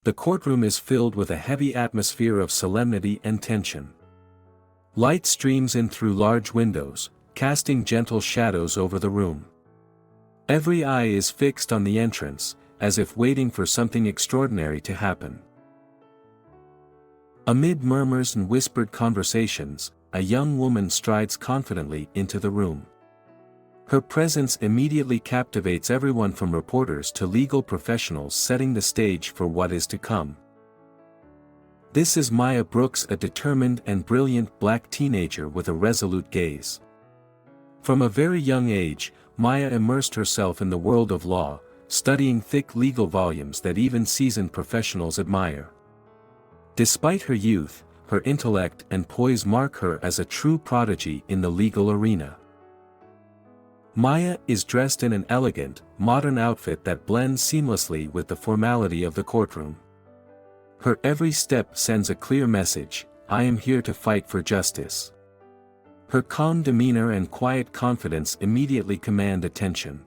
The courtroom is filled with a heavy atmosphere of solemnity and tension. Light streams in through large windows, casting gentle shadows over the room. Every eye is fixed on the entrance, as if waiting for something extraordinary to happen. Amid murmurs and whispered conversations, a young woman strides confidently into the room. Her presence immediately captivates everyone from reporters to legal professionals, setting the stage for what is to come. This is Maya Brooks, a determined and brilliant black teenager with a resolute gaze. From a very young age, Maya immersed herself in the world of law, studying thick legal volumes that even seasoned professionals admire. Despite her youth, her intellect and poise mark her as a true prodigy in the legal arena. Maya is dressed in an elegant, modern outfit that blends seamlessly with the formality of the courtroom. Her every step sends a clear message: I am here to fight for justice. Her calm demeanor and quiet confidence immediately command attention.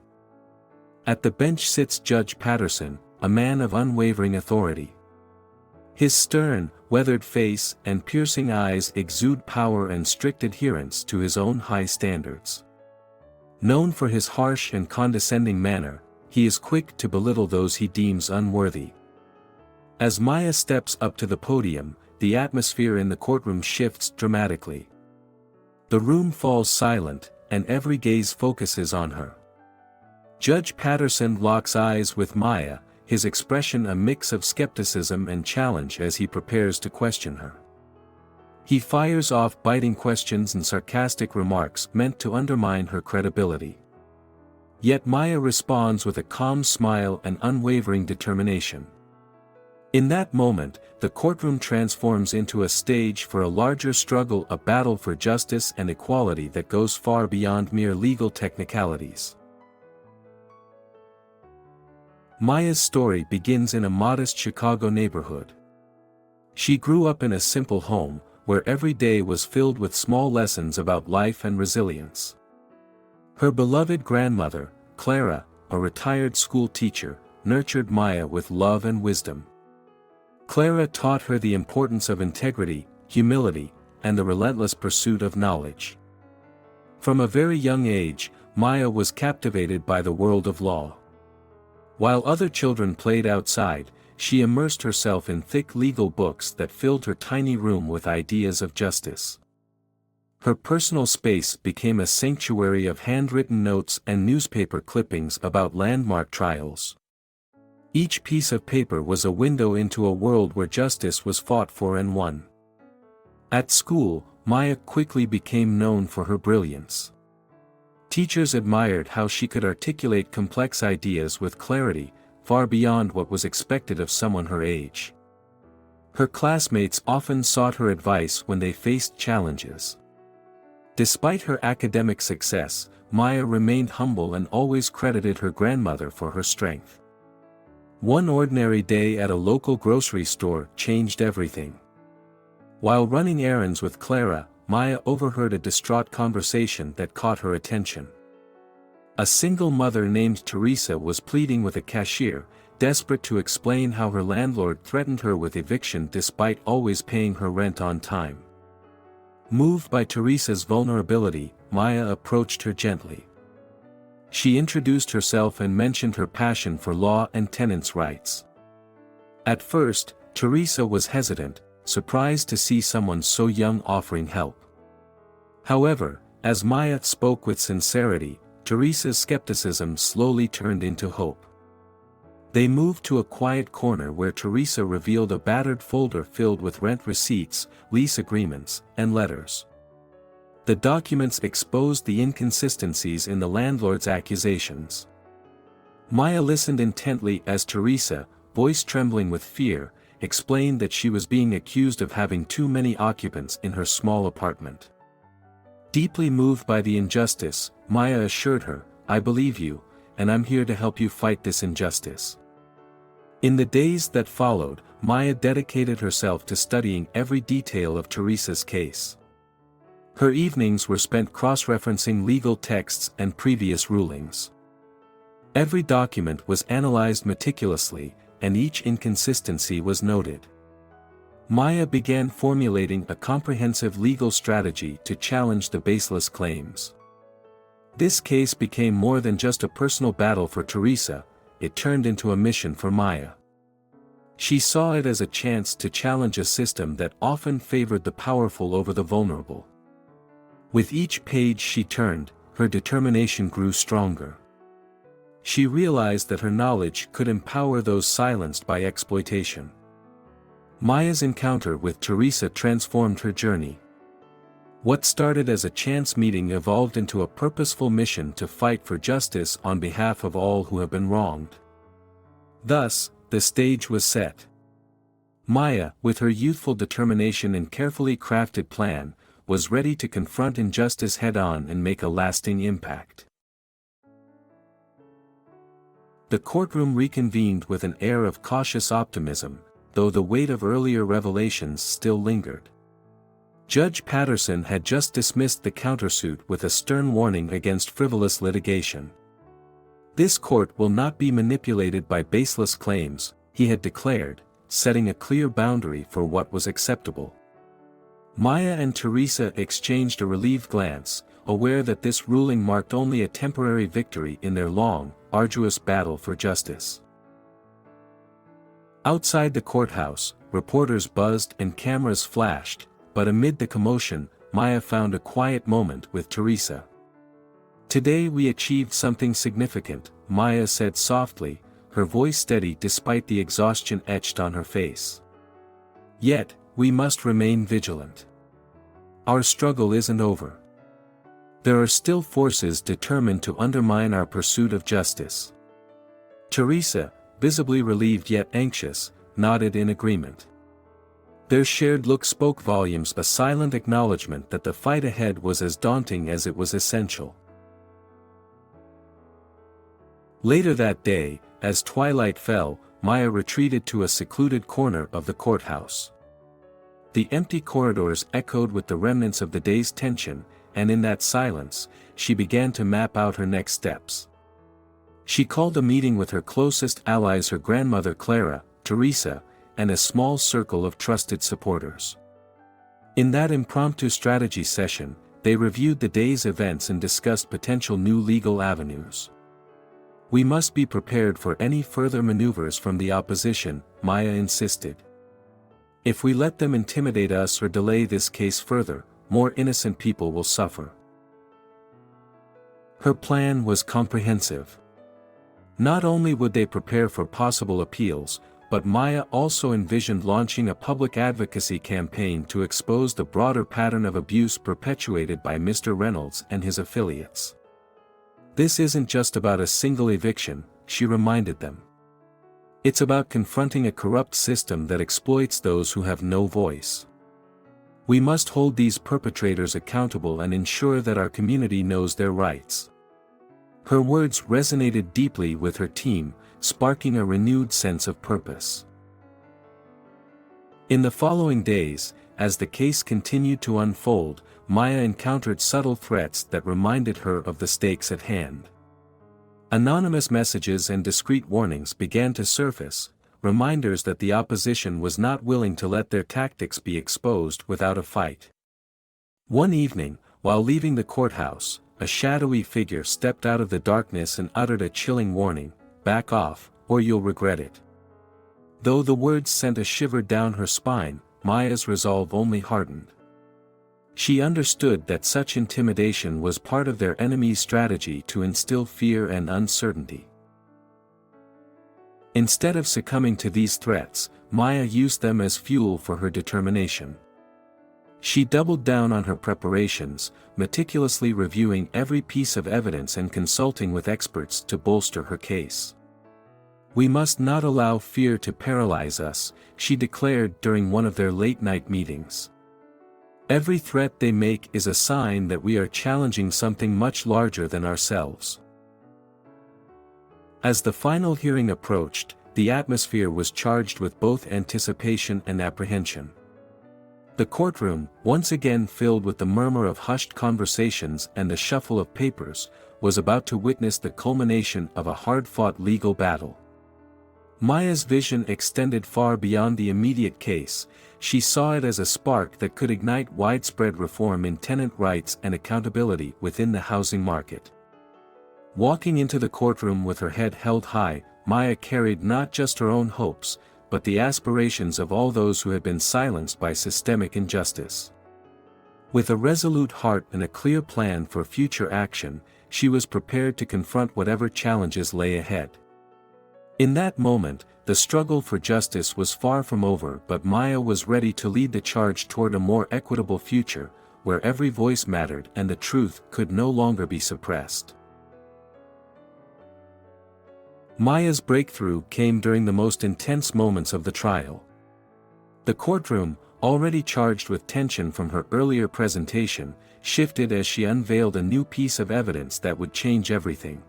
At the bench sits Judge Patterson, a man of unwavering authority. His stern, weathered face and piercing eyes exude power and strict adherence to his own high standards. Known for his harsh and condescending manner, he is quick to belittle those he deems unworthy. As Maya steps up to the podium, the atmosphere in the courtroom shifts dramatically. The room falls silent, and every gaze focuses on her. Judge Patterson locks eyes with Maya, his expression a mix of skepticism and challenge as he prepares to question her. He fires off biting questions and sarcastic remarks meant to undermine her credibility. Yet Maya responds with a calm smile and unwavering determination. In that moment, the courtroom transforms into a stage for a larger struggle, a battle for justice and equality that goes far beyond mere legal technicalities. Maya's story begins in a modest Chicago neighborhood. She grew up in a simple home, where every day was filled with small lessons about life and resilience. Her beloved grandmother, Clara, a retired school teacher, nurtured Maya with love and wisdom. Clara taught her the importance of integrity, humility, and the relentless pursuit of knowledge. From a very young age, Maya was captivated by the world of law. While other children played outside, she immersed herself in thick legal books that filled her tiny room with ideas of justice. Her personal space became a sanctuary of handwritten notes and newspaper clippings about landmark trials. Each piece of paper was a window into a world where justice was fought for and won. At school, Maya quickly became known for her brilliance. Teachers admired how she could articulate complex ideas with clarity, far beyond what was expected of someone her age. Her classmates often sought her advice when they faced challenges. Despite her academic success, Maya remained humble and always credited her grandmother for her strength. One ordinary day at a local grocery store changed everything. While running errands with Clara, Maya overheard a distraught conversation that caught her attention. A single mother named Teresa was pleading with a cashier, desperate to explain how her landlord threatened her with eviction despite always paying her rent on time. Moved by Teresa's vulnerability, Maya approached her gently. She introduced herself and mentioned her passion for law and tenants' rights. At first, Teresa was hesitant, surprised to see someone so young offering help. However, as Maya spoke with sincerity, Teresa's skepticism slowly turned into hope. They moved to a quiet corner where Teresa revealed a battered folder filled with rent receipts, lease agreements, and letters. The documents exposed the inconsistencies in the landlord's accusations. Maya listened intently as Teresa, voice trembling with fear, explained that she was being accused of having too many occupants in her small apartment. Deeply moved by the injustice, Maya assured her, "I believe you, and I'm here to help you fight this injustice." In the days that followed, Maya dedicated herself to studying every detail of Teresa's case. Her evenings were spent cross-referencing legal texts and previous rulings. Every document was analyzed meticulously, and each inconsistency was noted. Maya began formulating a comprehensive legal strategy to challenge the baseless claims. This case became more than just a personal battle for Teresa, it turned into a mission for Maya. She saw it as a chance to challenge a system that often favored the powerful over the vulnerable. With each page she turned, her determination grew stronger. She realized that her knowledge could empower those silenced by exploitation. Maya's encounter with Teresa transformed her journey. What started as a chance meeting evolved into a purposeful mission to fight for justice on behalf of all who have been wronged. Thus, the stage was set. Maya, with her youthful determination and carefully crafted plan, was ready to confront injustice head-on and make a lasting impact. The courtroom reconvened with an air of cautious optimism, though the weight of earlier revelations still lingered. Judge Patterson had just dismissed the countersuit with a stern warning against frivolous litigation. This court will not be manipulated by baseless claims, he had declared, setting a clear boundary for what was acceptable. Maya and Teresa exchanged a relieved glance, aware that this ruling marked only a temporary victory in their long, arduous battle for justice. Outside the courthouse, reporters buzzed and cameras flashed, but amid the commotion, Maya found a quiet moment with Teresa. "Today we achieved something significant," Maya said softly, her voice steady despite the exhaustion etched on her face. "Yet, we must remain vigilant. Our struggle isn't over. There are still forces determined to undermine our pursuit of justice." Teresa, visibly relieved yet anxious, nodded in agreement. Their shared look spoke volumes, a silent acknowledgement that the fight ahead was as daunting as it was essential. Later that day, as twilight fell, Maya retreated to a secluded corner of the courthouse. The empty corridors echoed with the remnants of the day's tension, and in that silence, she began to map out her next steps. She called a meeting with her closest allies, her grandmother Clara, Teresa, and a small circle of trusted supporters. In that impromptu strategy session, they reviewed the day's events and discussed potential new legal avenues. "We must be prepared for any further maneuvers from the opposition," Maya insisted. "If we let them intimidate us or delay this case further, more innocent people will suffer." Her plan was comprehensive. Not only would they prepare for possible appeals, but Maya also envisioned launching a public advocacy campaign to expose the broader pattern of abuse perpetuated by Mr. Reynolds and his affiliates. "This isn't just about a single eviction," she reminded them. "It's about confronting a corrupt system that exploits those who have no voice. We must hold these perpetrators accountable and ensure that our community knows their rights." Her words resonated deeply with her team, sparking a renewed sense of purpose. In the following days, as the case continued to unfold, Maya encountered subtle threats that reminded her of the stakes at hand. Anonymous messages and discreet warnings began to surface, reminders that the opposition was not willing to let their tactics be exposed without a fight. One evening, while leaving the courthouse, a shadowy figure stepped out of the darkness and uttered a chilling warning, "Back off, or you'll regret it." Though the words sent a shiver down her spine, Maya's resolve only hardened. She understood that such intimidation was part of their enemy's strategy to instill fear and uncertainty. Instead of succumbing to these threats, Maya used them as fuel for her determination. She doubled down on her preparations, meticulously reviewing every piece of evidence and consulting with experts to bolster her case. "We must not allow fear to paralyze us," she declared during one of their late-night meetings. "Every threat they make is a sign that we are challenging something much larger than ourselves." As the final hearing approached, the atmosphere was charged with both anticipation and apprehension. The courtroom, once again filled with the murmur of hushed conversations and the shuffle of papers, was about to witness the culmination of a hard-fought legal battle. Maya's vision extended far beyond the immediate case. She saw it as a spark that could ignite widespread reform in tenant rights and accountability within the housing market. Walking into the courtroom with her head held high, Maya carried not just her own hopes, but the aspirations of all those who had been silenced by systemic injustice. With a resolute heart and a clear plan for future action, she was prepared to confront whatever challenges lay ahead. In that moment, the struggle for justice was far from over, but Maya was ready to lead the charge toward a more equitable future, where every voice mattered and the truth could no longer be suppressed. Maya's breakthrough came during the most intense moments of the trial. The courtroom, already charged with tension from her earlier presentation, shifted as she unveiled a new piece of evidence that would change everything.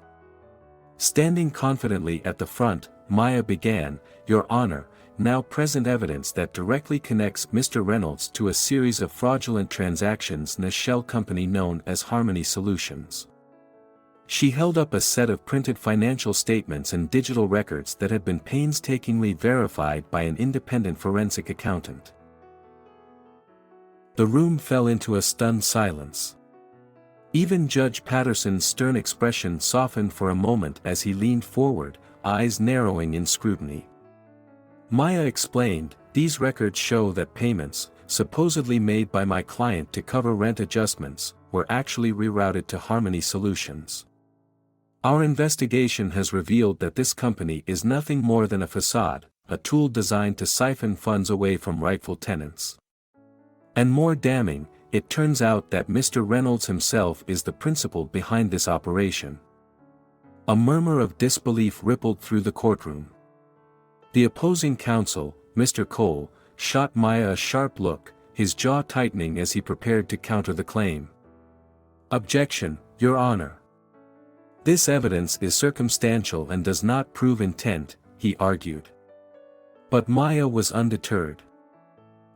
Standing confidently at the front, Maya began, "Your Honor, now present evidence that directly connects Mr. Reynolds to a series of fraudulent transactions in a shell company known as Harmony Solutions." She held up a set of printed financial statements and digital records that had been painstakingly verified by an independent forensic accountant. The room fell into a stunned silence. Even Judge Patterson's stern expression softened for a moment as he leaned forward, eyes narrowing in scrutiny. Maya explained, "These records show that payments, supposedly made by my client to cover rent adjustments, were actually rerouted to Harmony Solutions. Our investigation has revealed that this company is nothing more than a facade, a tool designed to siphon funds away from rightful tenants. And more damning, it turns out that Mr. Reynolds himself is the principal behind this operation." A murmur of disbelief rippled through the courtroom. The opposing counsel, Mr. Cole, shot Maya a sharp look, his jaw tightening as he prepared to counter the claim. "Objection, Your Honor. This evidence is circumstantial and does not prove intent," he argued. But Maya was undeterred.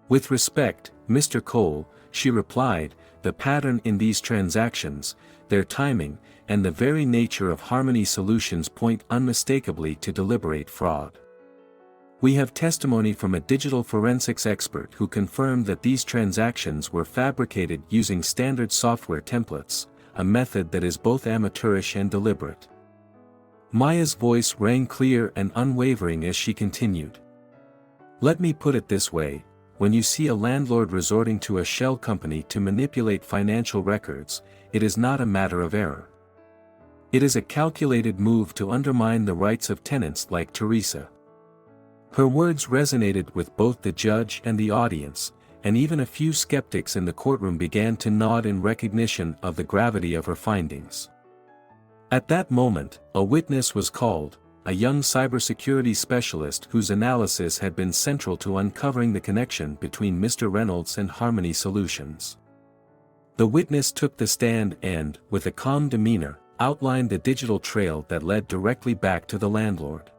"With respect, Mr. Cole," she replied, "the pattern in these transactions, their timing, and the very nature of Harmony Solutions point unmistakably to deliberate fraud. We have testimony from a digital forensics expert who confirmed that these transactions were fabricated using standard software templates, a method that is both amateurish and deliberate." Maya's voice rang clear and unwavering as she continued. "Let me put it this way. When you see a landlord resorting to a shell company to manipulate financial records, it is not a matter of error. It is a calculated move to undermine the rights of tenants like Teresa." Her words resonated with both the judge and the audience, and even a few skeptics in the courtroom began to nod in recognition of the gravity of her findings. At that moment, a witness was called, a young cybersecurity specialist whose analysis had been central to uncovering the connection between Mr. Reynolds and Harmony Solutions. The witness took the stand and, with a calm demeanor, outlined the digital trail that led directly back to the landlord.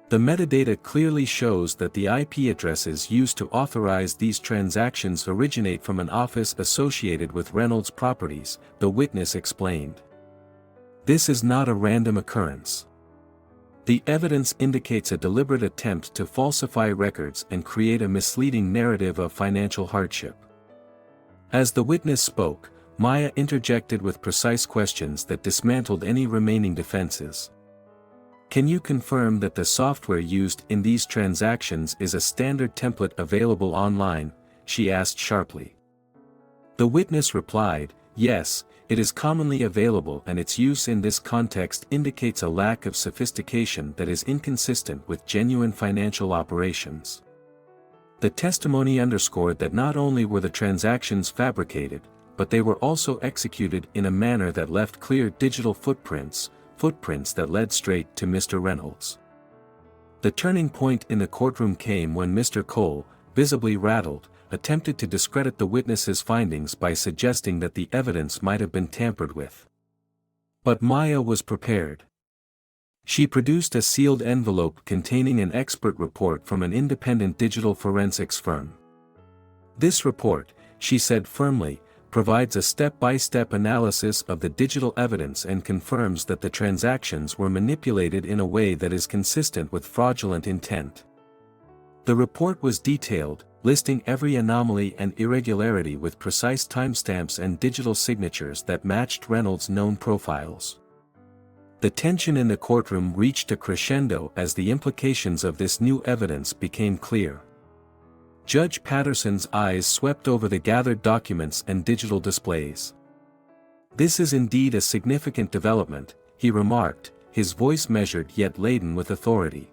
The metadata clearly shows that the IP addresses used to authorize these transactions originate from an office associated with Reynolds Properties, the witness explained. "This is not a random occurrence. The evidence indicates a deliberate attempt to falsify records and create a misleading narrative of financial hardship." As the witness spoke, Maya interjected with precise questions that dismantled any remaining defenses. "Can you confirm that the software used in these transactions is a standard template available online?" she asked sharply. The witness replied, "Yes, it is commonly available, and its use in this context indicates a lack of sophistication that is inconsistent with genuine financial operations." The testimony underscored that not only were the transactions fabricated, but they were also executed in a manner that left clear digital footprints that led straight to Mr. Reynolds. The turning point in the courtroom came when Mr. Cole, visibly rattled, attempted to discredit the witness's findings by suggesting that the evidence might have been tampered with. But Maya was prepared. She produced a sealed envelope containing an expert report from an independent digital forensics firm. "This report," she said firmly, provides a step-by-step analysis of the digital evidence and confirms that the transactions were manipulated in a way that is consistent with fraudulent intent. The report was detailed, listing every anomaly and irregularity with precise timestamps and digital signatures that matched Reynolds' known profiles. The tension in the courtroom reached a crescendo as the implications of this new evidence became clear. Judge Patterson's eyes swept over the gathered documents and digital displays. "This is indeed a significant development," he remarked, his voice measured yet laden with authority.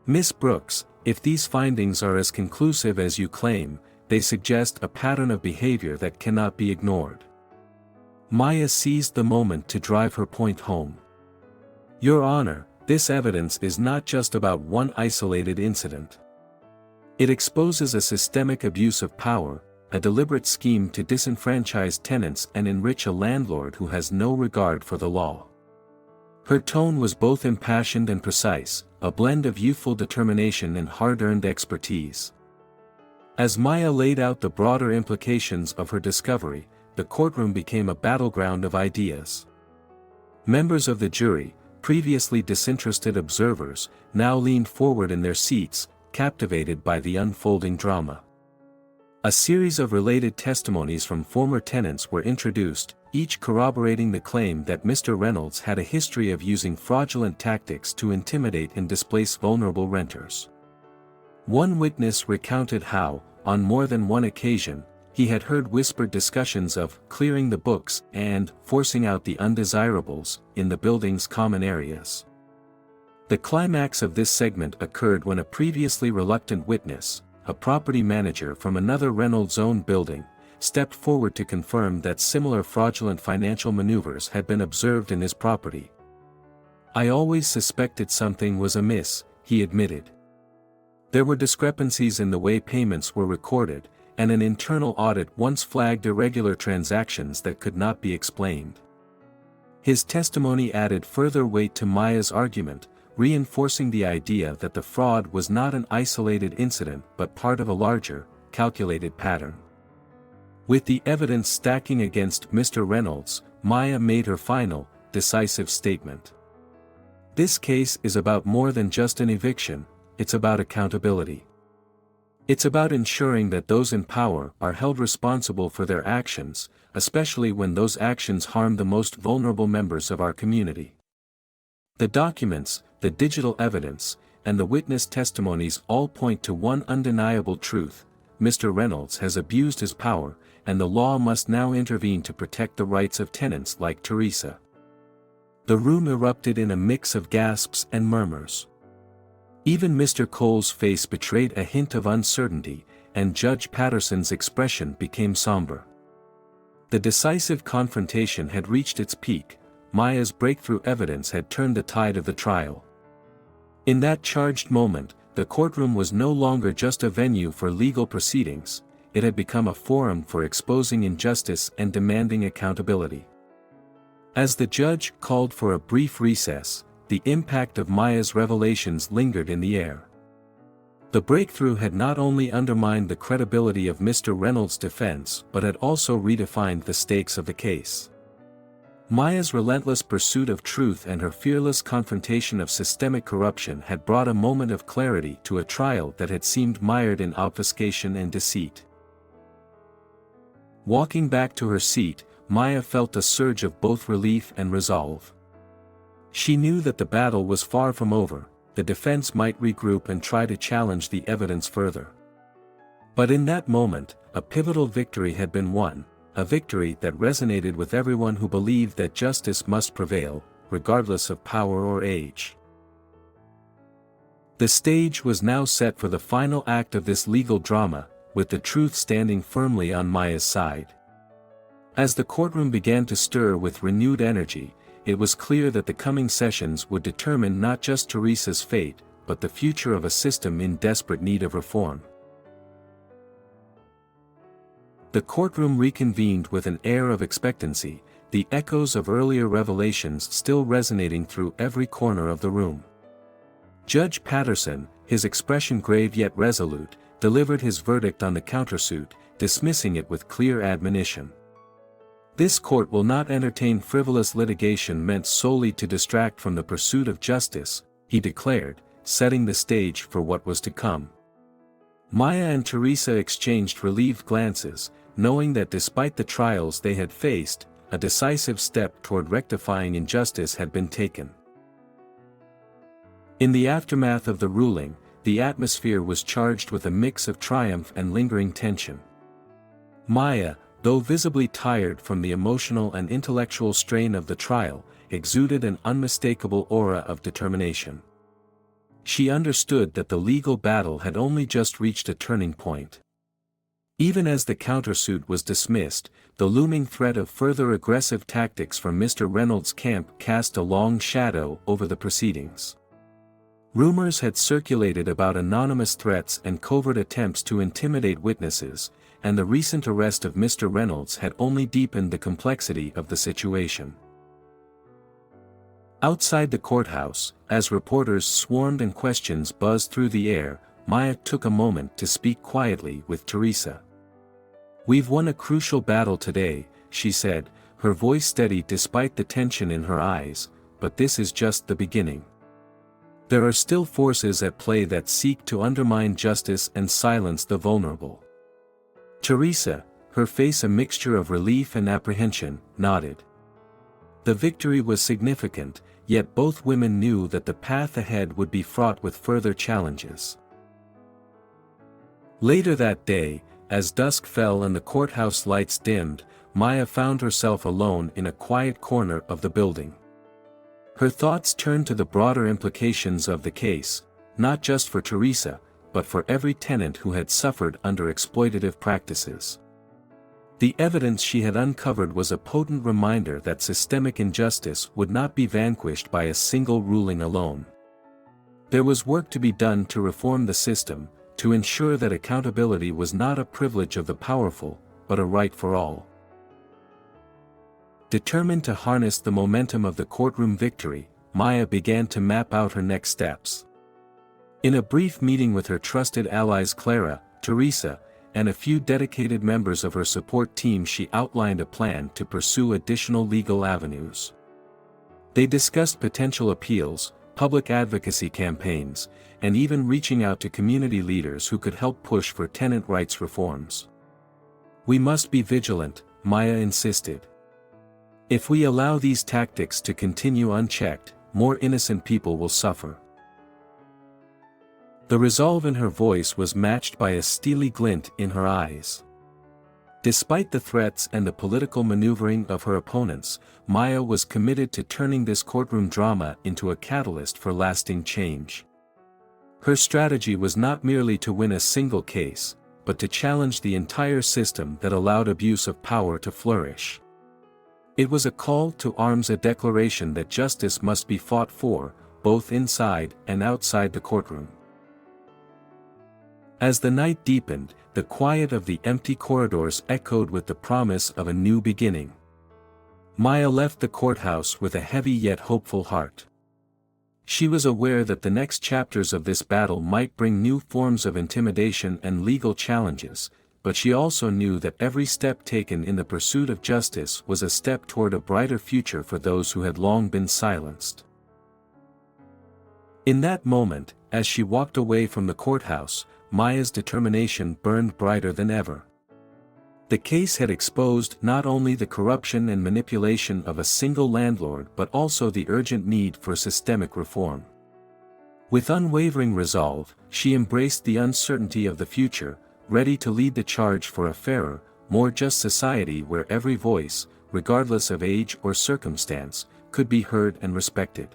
"Miss Brooks, if these findings are as conclusive as you claim, they suggest a pattern of behavior that cannot be ignored." Maya seized the moment to drive her point home. "Your Honor, this evidence is not just about one isolated incident. It exposes a systemic abuse of power, a deliberate scheme to disenfranchise tenants and enrich a landlord who has no regard for the law." Her tone was both impassioned and precise, a blend of youthful determination and hard-earned expertise. As Maya laid out the broader implications of her discovery, the courtroom became a battleground of ideas. Members of the jury, previously disinterested observers, now leaned forward in their seats, captivated by the unfolding drama. A series of related testimonies from former tenants were introduced, each corroborating the claim that Mr. Reynolds had a history of using fraudulent tactics to intimidate and displace vulnerable renters. One witness recounted how, on more than one occasion, he had heard whispered discussions of clearing the books and forcing out the undesirables in the building's common areas. The climax of this segment occurred when a previously reluctant witness, a property manager from another Reynolds-owned building, stepped forward to confirm that similar fraudulent financial maneuvers had been observed in his property. "I always suspected something was amiss," he admitted. "There were discrepancies in the way payments were recorded, and an internal audit once flagged irregular transactions that could not be explained." His testimony added further weight to Maya's argument, reinforcing the idea that the fraud was not an isolated incident but part of a larger, calculated pattern. With the evidence stacking against Mr. Reynolds, Maya made her final, decisive statement. "This case is about more than just an eviction, it's about accountability. It's about ensuring that those in power are held responsible for their actions, especially when those actions harm the most vulnerable members of our community. The documents, the digital evidence, and the witness testimonies all point to one undeniable truth: Mr. Reynolds has abused his power, and the law must now intervene to protect the rights of tenants like Teresa." The room erupted in a mix of gasps and murmurs. Even Mr. Cole's face betrayed a hint of uncertainty, and Judge Patterson's expression became somber. The decisive confrontation had reached its peak. Maya's breakthrough evidence had turned the tide of the trial. In that charged moment, the courtroom was no longer just a venue for legal proceedings, it had become a forum for exposing injustice and demanding accountability. As the judge called for a brief recess, the impact of Maya's revelations lingered in the air. The breakthrough had not only undermined the credibility of Mr. Reynolds' defense but had also redefined the stakes of the case. Maya's relentless pursuit of truth and her fearless confrontation of systemic corruption had brought a moment of clarity to a trial that had seemed mired in obfuscation and deceit. Walking back to her seat, Maya felt a surge of both relief and resolve. She knew that the battle was far from over, the defense might regroup and try to challenge the evidence further. But in that moment, a pivotal victory had been won, a victory that resonated with everyone who believed that justice must prevail, regardless of power or age. The stage was now set for the final act of this legal drama, with the truth standing firmly on Maya's side. As the courtroom began to stir with renewed energy, it was clear that the coming sessions would determine not just Teresa's fate, but the future of a system in desperate need of reform. The courtroom reconvened with an air of expectancy, the echoes of earlier revelations still resonating through every corner of the room. Judge Patterson, his expression grave yet resolute, delivered his verdict on the countersuit, dismissing it with clear admonition. This court will not entertain frivolous litigation meant solely to distract from the pursuit of justice, he declared, setting the stage for what was to come. Maya and Teresa exchanged relieved glances, knowing that despite the trials they had faced, a decisive step toward rectifying injustice had been taken. In the aftermath of the ruling, the atmosphere was charged with a mix of triumph and lingering tension. Maya, though visibly tired from the emotional and intellectual strain of the trial, exuded an unmistakable aura of determination. She understood that the legal battle had only just reached a turning point. Even as the countersuit was dismissed, the looming threat of further aggressive tactics from Mr. Reynolds' camp cast a long shadow over the proceedings. Rumors had circulated about anonymous threats and covert attempts to intimidate witnesses, and the recent arrest of Mr. Reynolds had only deepened the complexity of the situation. Outside the courthouse, as reporters swarmed and questions buzzed through the air, Maya took a moment to speak quietly with Teresa. "We've won a crucial battle today," she said, her voice steady despite the tension in her eyes, "but this is just the beginning. There are still forces at play that seek to undermine justice and silence the vulnerable." Teresa, her face a mixture of relief and apprehension, nodded. The victory was significant, yet both women knew that the path ahead would be fraught with further challenges. Later that day, as dusk fell and the courthouse lights dimmed, Maya found herself alone in a quiet corner of the building. Her thoughts turned to the broader implications of the case, not just for Teresa, but for every tenant who had suffered under exploitative practices. The evidence she had uncovered was a potent reminder that systemic injustice would not be vanquished by a single ruling alone. There was work to be done to reform the system, to ensure that accountability was not a privilege of the powerful, but a right for all. Determined to harness the momentum of the courtroom victory, Maya began to map out her next steps. In a brief meeting with her trusted allies Clara, Teresa, and a few dedicated members of her support team, she outlined a plan to pursue additional legal avenues. They discussed potential appeals, public advocacy campaigns, and even reaching out to community leaders who could help push for tenant rights reforms. "We must be vigilant," Maya insisted. "If we allow these tactics to continue unchecked, more innocent people will suffer." The resolve in her voice was matched by a steely glint in her eyes. Despite the threats and the political maneuvering of her opponents, Maya was committed to turning this courtroom drama into a catalyst for lasting change. Her strategy was not merely to win a single case, but to challenge the entire system that allowed abuse of power to flourish. It was a call to arms, a declaration that justice must be fought for, both inside and outside the courtroom. As the night deepened, the quiet of the empty corridors echoed with the promise of a new beginning. Maya left the courthouse with a heavy yet hopeful heart. She was aware that the next chapters of this battle might bring new forms of intimidation and legal challenges, but she also knew that every step taken in the pursuit of justice was a step toward a brighter future for those who had long been silenced. In that moment, as she walked away from the courthouse, Maya's determination burned brighter than ever. The case had exposed not only the corruption and manipulation of a single landlord but also the urgent need for systemic reform. With unwavering resolve, she embraced the uncertainty of the future, ready to lead the charge for a fairer, more just society where every voice, regardless of age or circumstance, could be heard and respected.